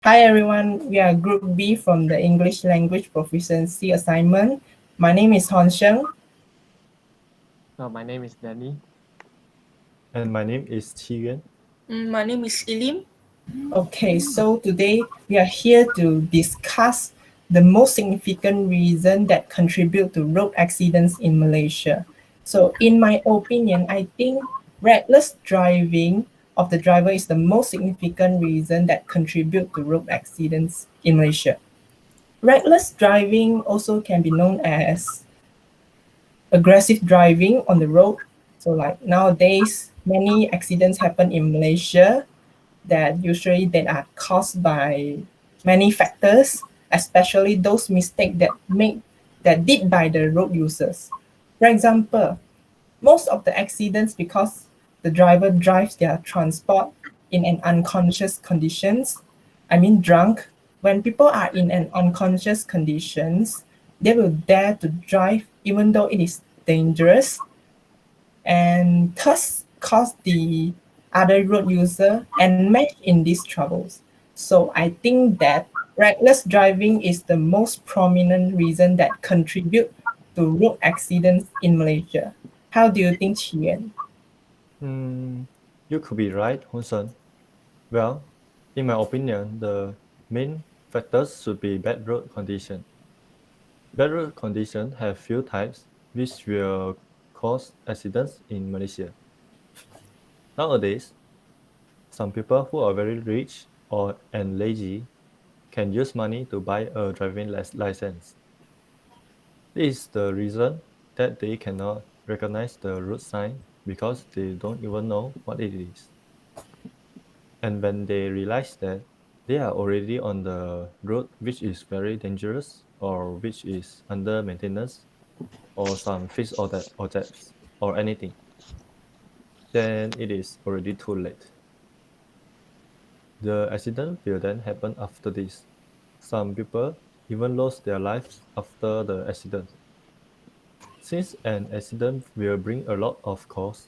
Hi everyone, we are Group B from the English Language Proficiency assignment. My name is Hon Sheang. My name is Danny. And my name is Qi Yuan. My name is Lim. Okay, so today we are here to discuss the most significant reason that contribute to road accidents in Malaysia. So in my opinion, I think reckless driving of the driver is the most significant reason that contribute to road accidents in Malaysia. Reckless driving also can be known as aggressive driving on the road. So like nowadays, many accidents happen in Malaysia that usually they are caused by many factors, especially those mistakes that did by the road users. For example, most of the accidents because the driver drives their transport in an unconscious conditions. I mean drunk. When people are in an unconscious conditions, they will dare to drive even though it is dangerous and thus cause the other road user and match in these troubles. So I think that reckless driving is the most prominent reason that contribute to road accidents in Malaysia. How do you think, Qian? Hmm, you could be right, Hunsen. Well, in my opinion, the main factors should be bad road condition. Bad road condition have few types which will cause accidents in Malaysia. Nowadays, some people who are very rich and lazy can use money to buy a driving license. This is the reason that they cannot recognize the road sign because they don't even know what it is. And when they realize that they are already on the road which is very dangerous or which is under maintenance or some fixed objects or anything, then it is already too late. The accident will then happen after this. Some people even lost their lives after the accident. Since an accident will bring a lot of cost,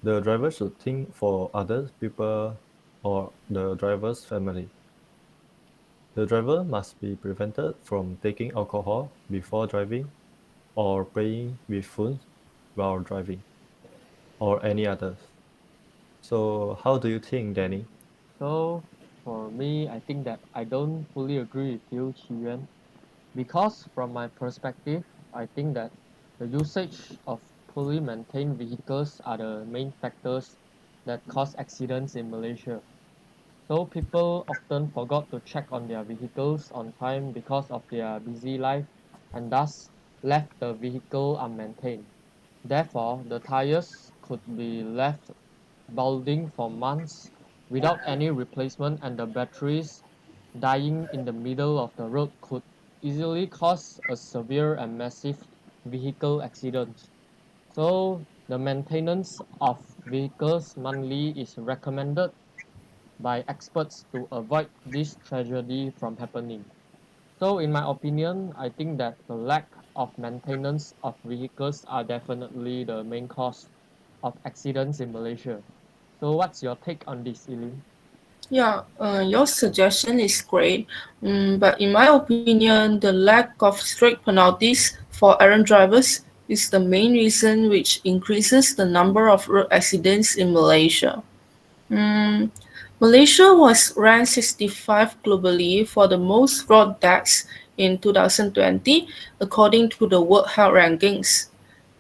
the driver should think for other people or the driver's family. The driver must be prevented from taking alcohol before driving or playing with phones while driving or any others. So how do you think, Danny? So for me, I think that I don't fully agree with you, Qi Yuan, because from my perspective, I think that the usage of poorly maintained vehicles are the main factors that cause accidents in Malaysia. So people often forgot to check on their vehicles on time because of their busy life and thus left the vehicle unmaintained. Therefore, the tires could be left balding for months without any replacement, and the batteries dying in the middle of the road could easily cause a severe and massive vehicle accident. So the maintenance of vehicles monthly is recommended by experts to avoid this tragedy from happening. So in my opinion, I think that the lack of maintenance of vehicles are definitely the main cause of accidents in Malaysia. So what's your take on this, Eileen? Your suggestion is great, but in my opinion, the lack of strict penalties for errant drivers is the main reason which increases the number of road accidents in Malaysia. Mm, Malaysia was ranked 65 globally for the most road deaths in 2020, according to the World Health Rankings.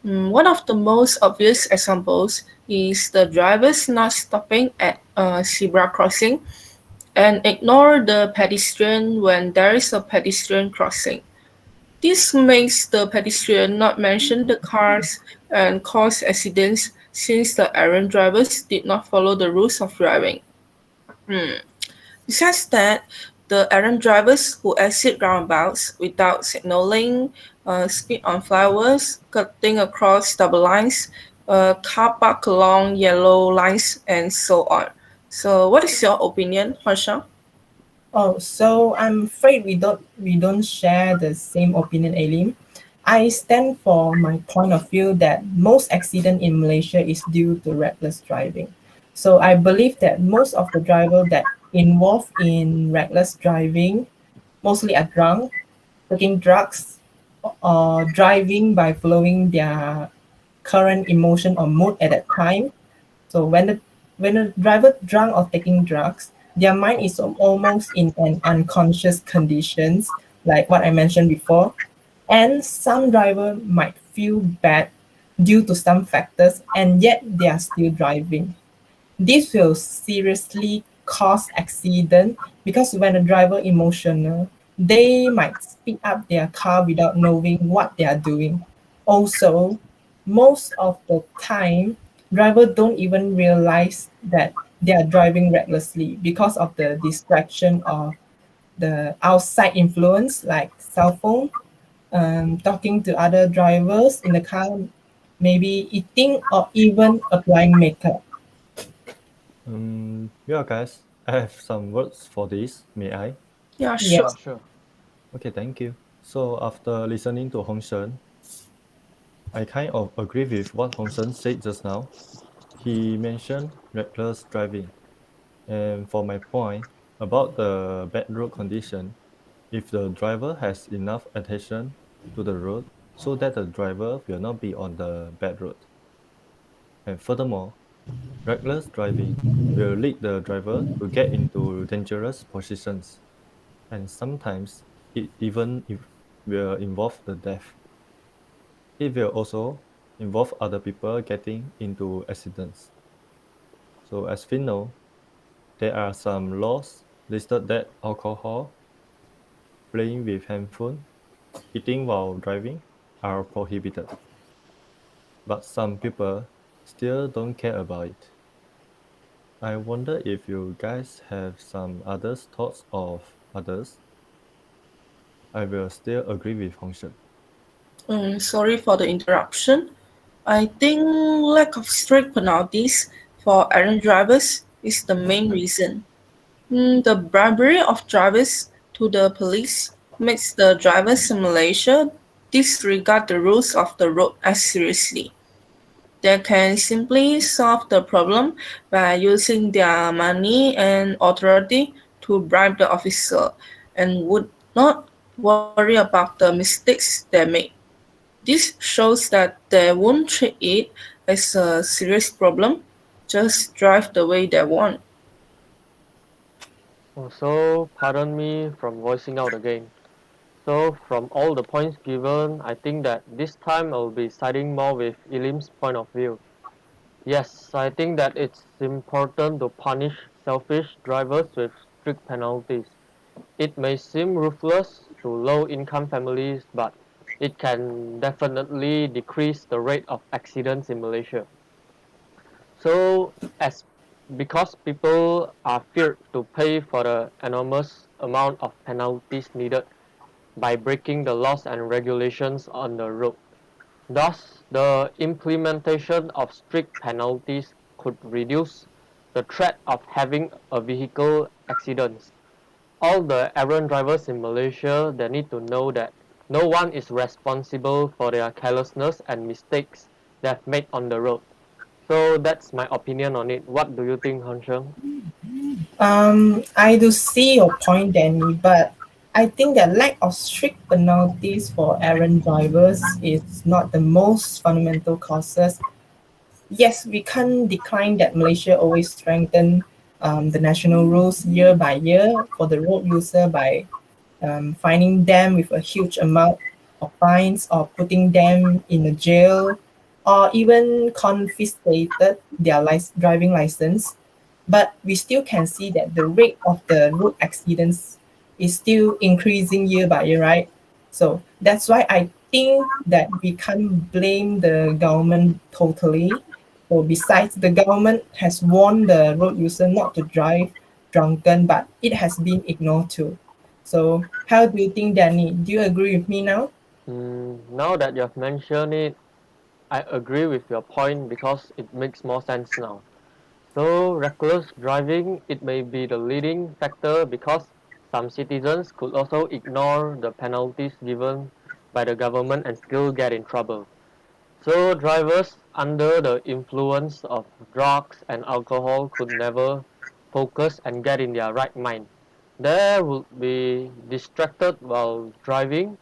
One of the most obvious examples is the drivers not stopping at a zebra crossing and ignore the pedestrian when there is a pedestrian crossing. This makes the pedestrian not mention the cars and cause accidents since the errant drivers did not follow the rules of driving. Hmm. Besides that, the errant drivers who exit roundabouts without signaling, speed on flyovers, cutting across double lines, car park along yellow lines, and so on. So, what is your opinion, Harsha? Oh, so I'm afraid we don't share the same opinion, Alim. I stand for my point of view that most accident in Malaysia is due to reckless driving. So I believe that most of the drivers that involved in reckless driving mostly are drunk, taking drugs, or driving by following their current emotion or mood at that time. So when a driver drunk or taking drugs, their mind is almost in an unconscious conditions, like what I mentioned before. And some driver might feel bad due to some factors, and yet they are still driving. This will seriously cause accident because when a driver emotional, they might speed up their car without knowing what they are doing. Also, most of the time, drivers don't even realize that they are driving recklessly because of the distraction of the outside influence like cell phone, talking to other drivers in the car, maybe eating or even applying makeup. Yeah, guys, I have some words for this. May I? Yeah, sure. Yes. Sure. Okay, thank you. So after listening to Hong Shen, I kind of agree with what Hong Shen said just now. He mentioned reckless driving. And for my point about the bad road condition, if the driver has enough attention to the road so that the driver will not be on the bad road. And furthermore, reckless driving will lead the driver to get into dangerous positions, and sometimes it even will involve the death. It will also involve other people getting into accidents. So as we know, there are some laws listed that alcohol, playing with handphone, eating while driving are prohibited. But some people still don't care about it. I wonder if you guys have some others thoughts of others. I will still agree with Hong Shen. Sorry for the interruption. I think lack of strict penalties for errant drivers is the main reason. The bribery of drivers to the police makes the drivers in Malaysia disregard the rules of the road as seriously. They can simply solve the problem by using their money and authority to bribe the officer and would not worry about the mistakes they make. This shows that they won't treat it as a serious problem, just drive the way they want. So, pardon me from voicing out again. So, from all the points given, I think that this time I'll be siding more with Elim's point of view. Yes, I think that it's important to punish selfish drivers with strict penalties. It may seem ruthless to low-income families, but it can definitely decrease the rate of accidents in Malaysia. So, as because people are feared to pay for the enormous amount of penalties needed by breaking the laws and regulations on the road. Thus, the implementation of strict penalties could reduce the threat of having a vehicle accidents. All the errant drivers in Malaysia, they need to know that no one is responsible for their carelessness and mistakes they've made on the road. So that's my opinion on it. What do you think, Han Sheng? I do see your point, Danny, but I think that lack of strict penalties for errant drivers is not the most fundamental causes. Yes, we can't decline that Malaysia always strengthen the national rules year by year for the road user by fining them with a huge amount of fines or putting them in a jail or even confiscated their driving license. But we still can see that the rate of the road accidents is still increasing year by year, right? So that's why I think that we can't blame the government totally. So besides, the government has warned the road user not to drive drunken, but it has been ignored too. So how do you think, Danny? Do you agree with me now? Now that you have mentioned it, I agree with your point because it makes more sense now. So reckless driving, it may be the leading factor because some citizens could also ignore the penalties given by the government and still get in trouble. So drivers under the influence of drugs and alcohol could never focus and get in their right mind. They would be distracted while driving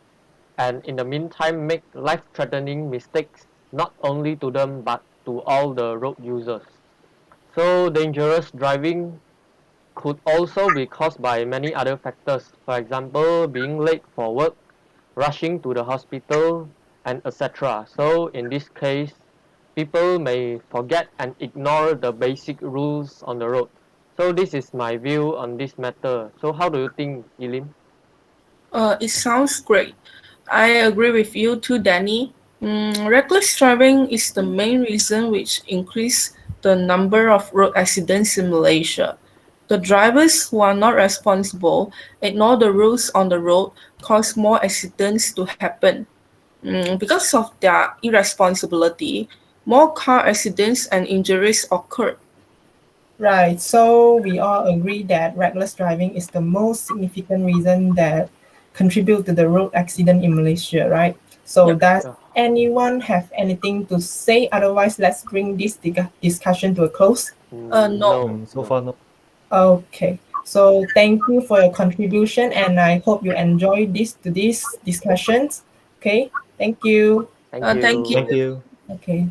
and in the meantime make life-threatening mistakes not only to them but to all the road users. So dangerous driving could also be caused by many other factors, for example being late for work, rushing to the hospital, and etc. So in this case, people may forget and ignore the basic rules on the road. So this is my view on this matter. So how do you think, Elim? It sounds great. I agree with you too, Danny. Reckless driving is the main reason which increase the number of road accidents in Malaysia. The drivers who are not responsible, ignore the rules on the road, cause more accidents to happen. Because of their irresponsibility, more car accidents and injuries occur. Right. So we all agree that reckless driving is the most significant reason that contribute to the road accident in Malaysia, right? So Yep. does Yeah. anyone have anything to say? Otherwise, let's bring this discussion to a close. No. So far, no. Okay. So thank you for your contribution, and I hope you enjoy these discussions. Okay. Thank you. Thank Thank you. you. Thank you. Okay.